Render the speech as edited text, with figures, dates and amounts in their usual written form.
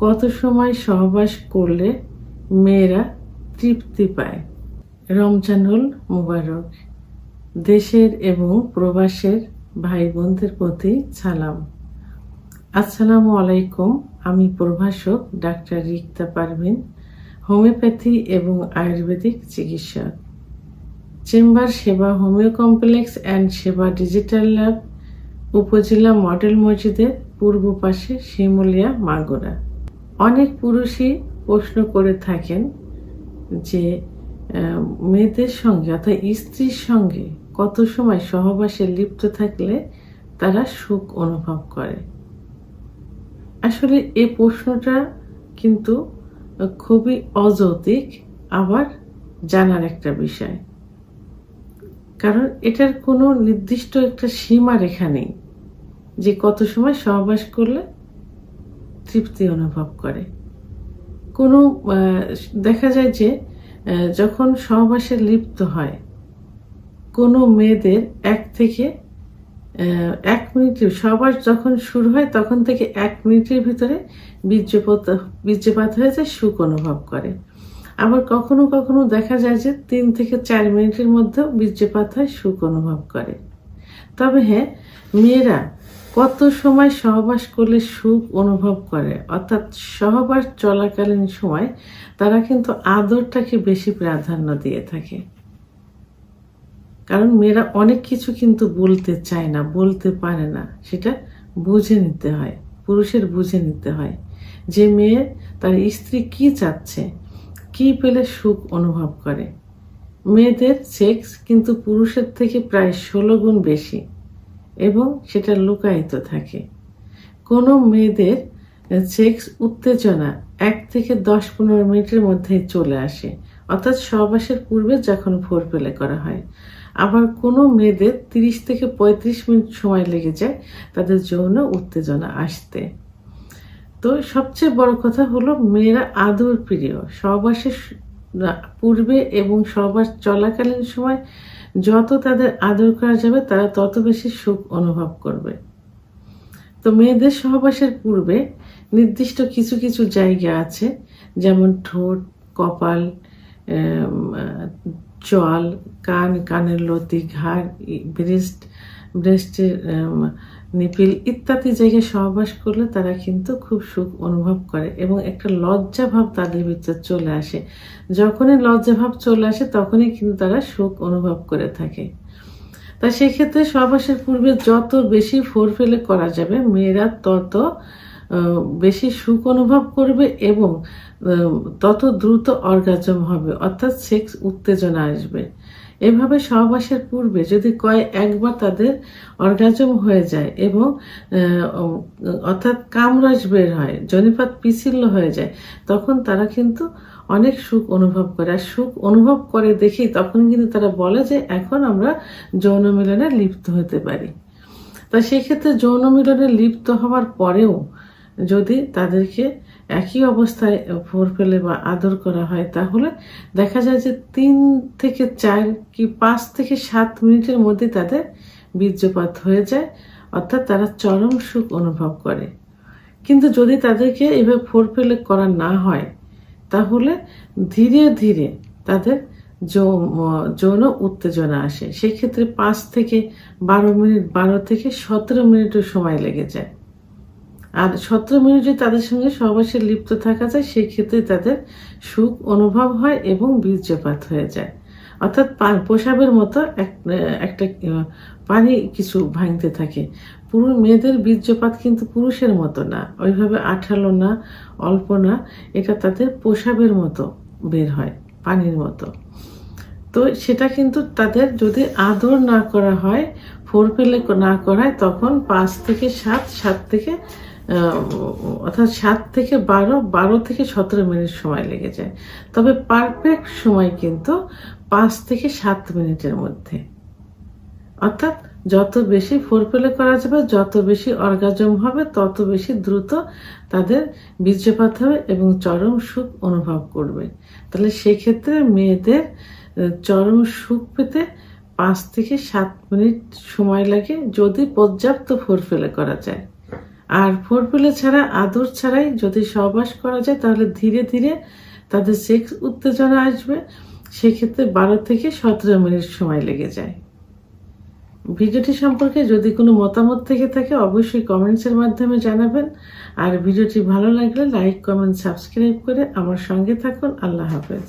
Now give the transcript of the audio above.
কত সময় সহবাস করলে মেয়েরা তৃপ্তি পায়? রমজানুল মুবারক। দেশের এবং প্রবাসের ভাই বোনদের প্রতি সালাম। আসসালামু আলাইকুম। আমি প্রভাষক ডাক্তার রিক্তা পারভিন, হোমিওপ্যাথি এবং আয়ুর্বেদিক চিকিৎসক। চেম্বার সেবা হোমিও কমপ্লেক্স অ্যান্ড সেবা ডিজিটাল ল্যাব, উপজেলা মডেল মসজিদের পূর্ব পাশে, শিমুলিয়া, মাগুরা। অনেক পুরুষই প্রশ্ন করে থাকেন যে মেয়েদের সঙ্গে অর্থাৎ স্ত্রীর সঙ্গে কত সময় সহবাসে লিপ্ত থাকলে তারা সুখ অনুভব করে। আসলে এই প্রশ্নটা কিন্তু খুবই অযৌক্তিক, আবার জানার একটা বিষয়, কারণ এটার কোনো নির্দিষ্ট একটা সীমা রেখা নেই যে কত সময় সহবাস করলে তৃপ্তি অনুভব করে। কোনো দেখা যায় যে যখন সহবাসে লিপ্ত হয় কোনো মেয়েদের 1 মিনিটের সহবাস যখন শুরু হয় তখন থেকে 1 মিনিটের ভিতরে বীর্যপাত হয়ে যায়, সুখ অনুভব করে। আবার কখনো কখনো দেখা যায় যে 3 থেকে 4 মিনিটের মধ্যে বীর্যপাত হয়, সুখ অনুভব করে। তবে হ্যাঁ, মেয়েরা কত সময় সহবাস করলে সুখ অনুভব করে অর্থাৎ সহবাস চলাকালীন সময় তারা কিন্তু আদরটাকে বেশি প্রাধান্য দিয়ে থাকে। কারণ মেয়েরা অনেক কিছু কিন্তু বলতে চায় না, বলতে পারে না, সেটা বুঝে নিতে হয়, পুরুষের বুঝে নিতে হয় যে মেয়ে তার স্ত্রী কি চাচ্ছে, কি পেলে সুখ অনুভব করে। মেয়েদের সেক্স কিন্তু পুরুষের থেকে প্রায় 16 গুণ বেশি এবং সেটা লুকায়িত থাকে। কোনো মেয়েদের সেক্স উত্তেজনা 1 থেকে 10-15 মিনিটের মধ্যেই চলে আসে, অর্থাৎ সহবাসের পূর্বে যখন ফোরপ্লে করা হয়। আবার কোনো মেয়েদের 30 থেকে 35 মিনিট সময় লেগে যায় তাদের যৌন উত্তেজনা আসতে। তো সবচেয়ে বড় কথা হলো মেয়েরা আদর প্রিয়। সহবাসের পূর্বে এবং সহবাস চলাকালীন সময় যত তাদের আদর করা যাবে তারা তত বেশি সুখ অনুভব করবে। তো মেয়েদের সহবাসের পূর্বে নির্দিষ্ট কিছু কিছু জায়গা আছে, যেমন ঠোঁট, কপাল, চোয়াল, কান, কানের লতি, ঘাড়, ব্রেস্টের নিপিল ইত্যাদি জায়গায় সহবাস করলে তারা কিন্তু খুব সুখ অনুভব করে এবং একটা লজ্জা ভাব তাদের ভিতরে চলে আসে। যখনই লজ্জা ভাব চলে আসে তখনই কিন্তু তারা সুখ অনুভব করে থাকে। তা সেক্ষেত্রে সহবাসের পূর্বে যত বেশি ফোরপ্লে করা যাবে মেয়েরা তত বেশি সুখ অনুভব করবে এবং তত দ্রুত অর্গাজম হবে, অর্থাৎ সেক্স উত্তেজনা আসবে। এভাবে সহবাসের পূর্বে যদি একবার তাদের অর্গাজম হয়ে যায় এবং অর্থাৎ কামরস বের হয়, জনিপাত পিছিল্য হয়ে যায়, তখন তারা কিন্তু অনেক সুখ অনুভব করে। আর সুখ অনুভব করে দেখেই তখন কিন্তু তারা বলে যে এখন আমরা যৌন মিলনে লিপ্ত হতে পারি। তা সেক্ষেত্রে যৌন মিলনে লিপ্ত হওয়ার পরেও যদি তাদেরকে একই অবস্থায় ফোরপ্লে বা আদর করা হয় তাহলে দেখা যায় যে 3 থেকে 4 কি 5 থেকে 7 মিনিটের মধ্যে তাদের বীর্যপাত হয়ে যায়, অর্থাৎ তারা চরম সুখ অনুভব করে। কিন্তু যদি তাদেরকে এভাবে ফোরপ্লে করা না হয় তাহলে ধীরে ধীরে তাদের যৌন উত্তেজনা আসে। সেক্ষেত্রে 5 থেকে 12 মিনিট, 12 থেকে 17 মিনিটের সময় লেগে যায়। আর 17 মিনিট যদি তাদের সঙ্গে সহবাসে লিপ্ত থাকা যায় সেই ক্ষেত্রে তাদের সুখ অনুভব হয় এবং বীর্যপাত হয়ে যায়, অর্থাৎ প্রসাবের মতো একটা পানি কিছু ভাঙতে থাকে। পুরো মেয়েদের বীর্যপাত কিন্তু পুরুষের মতো না, ওইভাবে আঠালো না, অল্প না, এটা তাদের প্রসাবের মতো বের হয়, পানির মতো। তো সেটা কিন্তু তাদের যদি আদর না করা হয়, ফোরপ্লে না করা হয়, তখন 5 থেকে 7 থেকে অর্থাৎ 7 থেকে 12 থেকে 17 মিনিট সময় লেগে যায়। তবে পারফেক্ট সময় কিন্তু 5 থেকে 7 মিনিটের মধ্যে। অর্থাৎ যত বেশি ফোরপ্লে করা যাবে, যত বেশি অর্গাজম হবে, তত বেশি দ্রুত তাদের বীর্যপাত হবে এবং চরম সুখ অনুভব করবে। তাহলে সেক্ষেত্রে মেয়েদের চরম সুখ পেতে 5 থেকে 7 মিনিট সময় লাগে যদি পর্যাপ্ত ফোরপ্লে করা যায়। আর ফোরপ্লে ছাড়া, আদর ছাড়াই যদি সহবাস করা যায় তাহলে ধীরে ধীরে তাদের সেক্স উত্তেজনা আসবে। সেক্ষেত্রে 12 থেকে 17 মিনিট সময় লেগে যায়। ভিডিওটি সম্পর্কে যদি কোনো মতামত থেকে থাকে অবশ্যই কমেন্টসের মাধ্যমে জানাবেন। আর ভিডিওটি ভালো লাগলে লাইক, কমেন্ট, সাবস্ক্রাইব করে আমার সঙ্গে থাকুন। আল্লাহ হাফেজ।